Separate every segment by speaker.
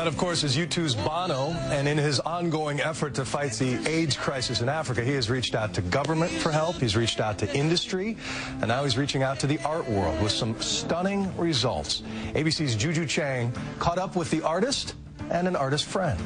Speaker 1: That, of course, is U2's Bono, and in his ongoing effort to fight the AIDS crisis in Africa, he has reached out to government for help, he's reached out to industry, and now he's reaching out to the art world with some stunning results. ABC's Juju Chang caught up with the artist and an artist friend.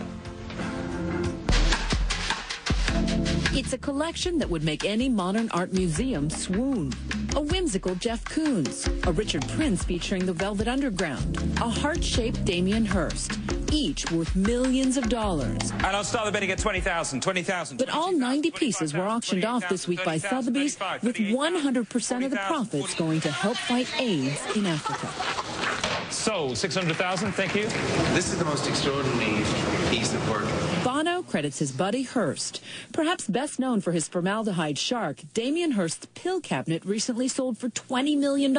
Speaker 2: It's a collection that would make any modern art museum swoon. A whimsical Jeff Koons, a Richard Prince featuring the Velvet Underground, a heart-shaped Damien Hirst, each worth millions of dollars.
Speaker 3: And I'll start the bidding at 20,000.
Speaker 2: But all 90 pieces were auctioned off this week by Sotheby's, with 100% of the profits going to help fight AIDS in Africa.
Speaker 3: Sold 600,000. Thank you.
Speaker 4: This is the most extraordinary piece of work.
Speaker 2: Bono credits his buddy Hirst. Perhaps best known for his formaldehyde shark, Damien Hirst's pill cabinet recently sold for $20 million.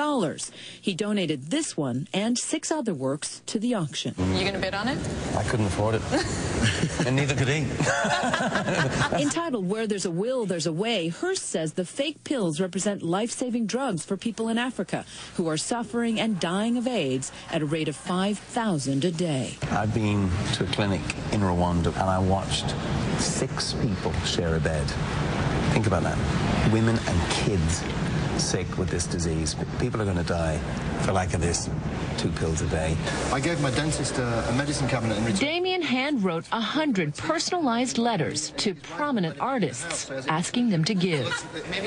Speaker 2: He donated this one and 6 other works to the auction.
Speaker 5: You going to bid on it?
Speaker 1: I couldn't afford it. And neither could he.
Speaker 2: Entitled Where There's a Will, There's a Way, Hirst says the fake pills represent life-saving drugs for people in Africa who are suffering and dying of AIDS at a rate of 5,000 a day.
Speaker 6: I've been to a clinic in Rwanda and I watched 6 people share a bed. Think about that. Women and kids sick with this disease. People are going to die for lack of this 2 pills a day.
Speaker 7: I gave my dentist a medicine cabinet in return.
Speaker 8: Damien handwrote 100 personalized letters to prominent artists, asking them to give.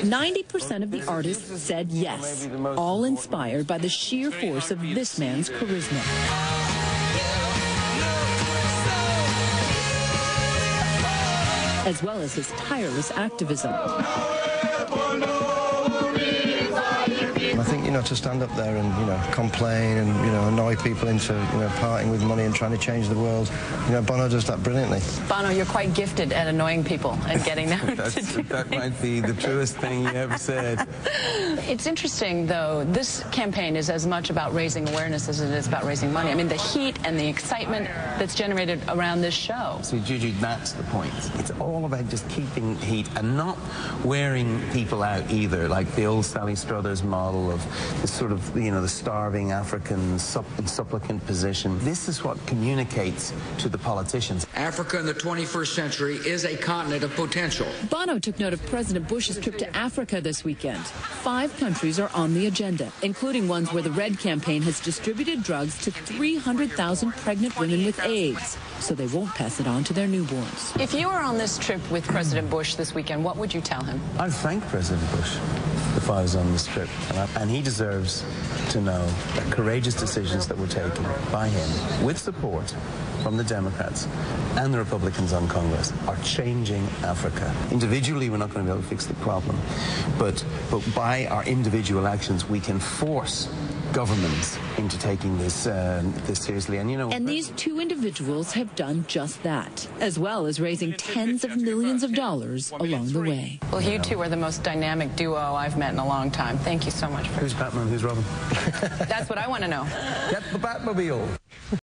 Speaker 2: 90% of the artists said yes, all inspired by the sheer force of this man's charisma. As well as his tireless activism.
Speaker 7: I think, to stand up there and, complain and, annoy people into, parting with money and trying to change the world, Bono does that brilliantly.
Speaker 5: Bono, you're quite gifted at annoying people and getting them to do
Speaker 6: That might be the truest thing you ever said.
Speaker 5: It's interesting, though, this campaign is as much about raising awareness as it is about raising money. I mean, the heat and the excitement that's generated around this show.
Speaker 6: See, Juju, that's the point. It's all about just keeping heat and not wearing people out either, like the old Sally Struthers model of the sort of, the starving African supplicant position. This is what communicates to the politicians.
Speaker 9: Africa in the 21st century is a continent of potential.
Speaker 2: Bono took note of President Bush's trip to Africa this weekend. 5 countries are on the agenda, including ones where the Red campaign has distributed drugs to 300,000 pregnant women with AIDS, so they won't pass it on to their newborns.
Speaker 5: If you were on this trip with President Bush this weekend, what would you tell him?
Speaker 6: I'd thank President Bush if I was on this trip, and he deserves to know that courageous decisions that were taken by him, with support from the Democrats and the Republicans on Congress, are changing Africa. Individually, we're not going to be able to fix the problem, but by our individual actions, we can force governments into taking this seriously.
Speaker 2: And these 2 individuals have done just that, as well as raising tens of millions of dollars along the way.
Speaker 5: Well, you two are the most dynamic duo I've met in a long time. Thank you so much for
Speaker 6: Who's Batman? Who's Robin?
Speaker 5: That's what I want to know.
Speaker 6: Get the Batmobile.